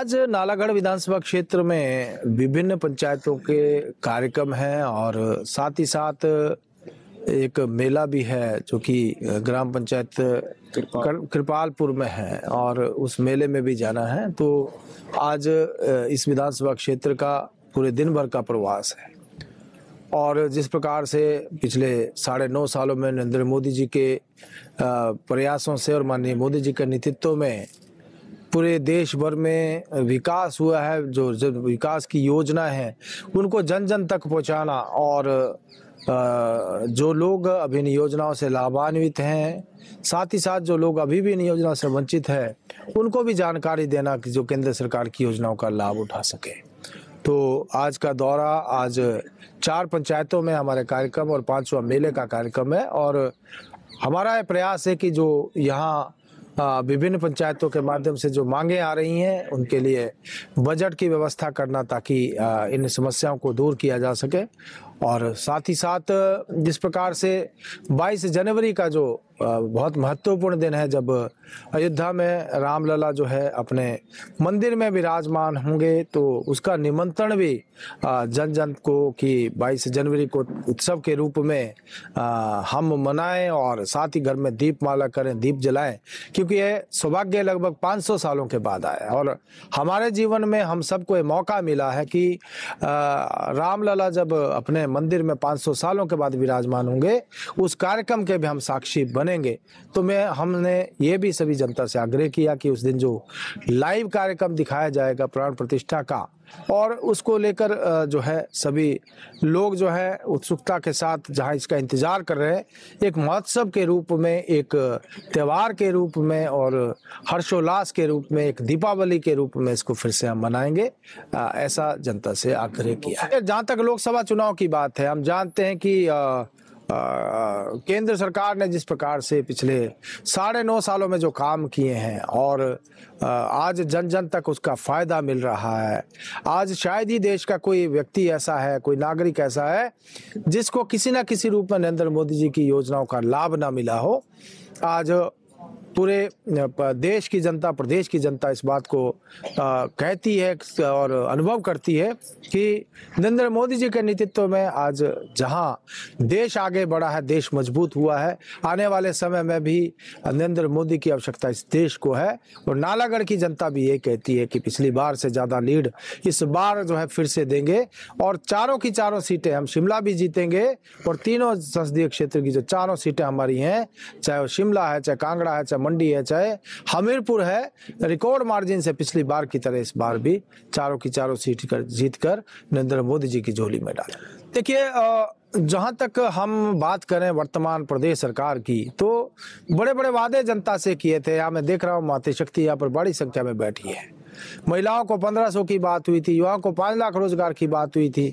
आज नालागढ़ विधानसभा क्षेत्र में विभिन्न पंचायतों के कार्यक्रम हैं और साथ ही साथ एक मेला भी है जो कि ग्राम पंचायत कृपालपुर में है और उस मेले में भी जाना है। तो आज इस विधानसभा क्षेत्र का पूरे दिन भर का प्रवास है और जिस प्रकार से पिछले 9.5 सालों में नरेंद्र मोदी जी के प्रयासों से और माननीय मोदी जी के नेतृत्व में पूरे देश भर में विकास हुआ है, जो विकास की योजना है उनको जन जन तक पहुंचाना और जो लोग अभी इन योजनाओं से लाभान्वित हैं, साथ ही साथ जो लोग अभी भी इन योजनाओं से वंचित है उनको भी जानकारी देना कि जो केंद्र सरकार की योजनाओं का लाभ उठा सके। तो आज का दौरा, आज 4 पंचायतों में हमारे कार्यक्रम और 5वां मेले का कार्यक्रम है और हमारा ये प्रयास है कि जो यहाँ विभिन्न पंचायतों के माध्यम से जो मांगे आ रही हैं उनके लिए बजट की व्यवस्था करना ताकि इन समस्याओं को दूर किया जा सके। और साथ ही साथ जिस प्रकार से 22 जनवरी का जो बहुत महत्वपूर्ण दिन है जब अयोध्या में रामलला जो है अपने मंदिर में विराजमान होंगे, तो उसका निमंत्रण भी जन जन को कि 22 जनवरी को उत्सव के रूप में हम मनाएं और साथ ही घर में दीपमाला करें, दीप जलाएं, क्योंकि यह सौभाग्य लगभग 500 सालों के बाद आया और हमारे जीवन में हम सबको ये मौका मिला है कि रामलला जब अपने मंदिर में 500 सालों के बाद विराजमान होंगे, उस कार्यक्रम के भी हम साक्षी बनेंगे। तो हमने ये भी सभी जनता से आग्रह किया कि उस दिन जो लाइव कार्यक्रम दिखाया जाएगा प्राण प्रतिष्ठा का, और उसको लेकर जो है सभी लोग जो है उत्सुकता के साथ जहां इसका इंतजार कर रहे हैं, एक महोत्सव के रूप में, एक त्योहार के रूप में और हर्षोल्लास के रूप में, एक दीपावली के रूप में इसको फिर से हम मनाएंगे, ऐसा जनता से आग्रह किया है। जहां तक लोकसभा चुनाव की बात है, हम जानते हैं कि केंद्र सरकार ने जिस प्रकार से पिछले 9.5 सालों में जो काम किए हैं और आज जन जन तक उसका फायदा मिल रहा है। आज शायद ही देश का कोई व्यक्ति ऐसा है, कोई नागरिक ऐसा है जिसको किसी न किसी रूप में नरेंद्र मोदी जी की योजनाओं का लाभ ना मिला हो। आज पूरे देश की जनता, प्रदेश की जनता इस बात को कहती है और अनुभव करती है कि नरेंद्र मोदी जी के नेतृत्व में आज जहां देश आगे बढ़ा है, देश मजबूत हुआ है, आने वाले समय में भी नरेंद्र मोदी की आवश्यकता इस देश को है। और नालागढ़ की जनता भी ये कहती है कि पिछली बार से ज्यादा लीड इस बार जो है फिर से देंगे और चारों की चारों सीटें, हम शिमला भी जीतेंगे और तीनों संसदीय क्षेत्र की जो चारों सीटें हमारी हैं, चाहे वो शिमला है, चाहे कांगड़ा है, चाहे मंडी है, चाहे हमीरपुर है, रिकॉर्ड मार्जिन से पिछली बार की तरह इस बार भी चारों की चारों सीट जीतकर नरेंद्र मोदी जी की झोली में डालें। देखिए, जहां तक हम बात करें वर्तमान प्रदेश सरकार की, तो बड़े बड़े वादे जनता से किए थे। यहाँ मैं देख रहा हूँ मातृ शक्ति यहाँ पर बड़ी संख्या में बैठी है। महिलाओं को 1500 की बात हुई थी, युवाओं को 5 लाख रोजगार की बात हुई थी,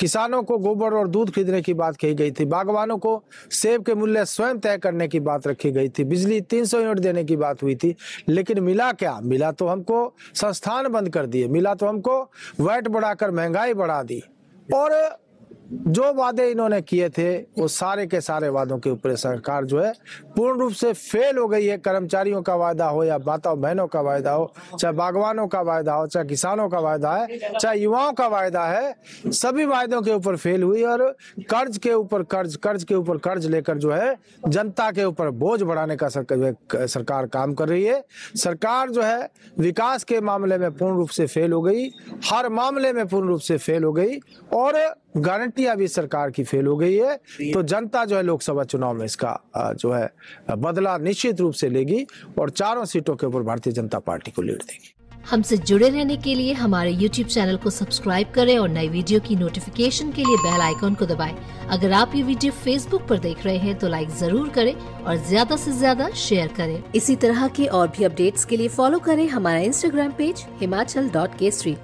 किसानों को गोबर और दूध खरीदने की बात कही गई थी, बागवानों को सेब के मूल्य स्वयं तय करने की बात रखी गई थी, बिजली 300 यूनिट देने की बात हुई थी। लेकिन मिला क्या? मिला तो हमको संस्थान बंद कर दिए, मिला तो हमको वैट बढ़ाकर महंगाई बढ़ा दी और जो वादे इन्होंने किए थे वो सारे के सारे वादों के ऊपर सरकार जो है पूर्ण रूप से फेल हो गई है। कर्मचारियों का वायदा हो या माता बहनों का वायदा हो, चाहे बागवानों का वायदा हो, चाहे किसानों का वायदा है, चाहे युवाओं का वायदा है, सभी वायदों के ऊपर फेल हुई और कर्ज के ऊपर कर्ज लेकर जो है जनता के ऊपर बोझ बढ़ाने का सरकार काम कर रही है। सरकार जो है विकास के मामले में पूर्ण रूप से फेल हो गई, हर मामले में पूर्ण रूप से फेल हो गई और गारंटियां भी सरकार की फेल हो गई है। तो जनता जो है लोकसभा चुनाव में इसका जो है बदला निश्चित रूप से लेगी और चारों सीटों के ऊपर भारतीय जनता पार्टी को लीड देगी। हमसे जुड़े रहने के लिए हमारे YouTube चैनल को सब्सक्राइब करें और नई वीडियो की नोटिफिकेशन के लिए बेल आइकॉन को दबाएं। अगर आप ये वीडियो Facebook पर देख रहे हैं तो लाइक जरूर करें और ज्यादा से ज्यादा शेयर करें। इसी तरह के और भी अपडेट्स के लिए फॉलो करें हमारा Instagram पेज himachal.kesri।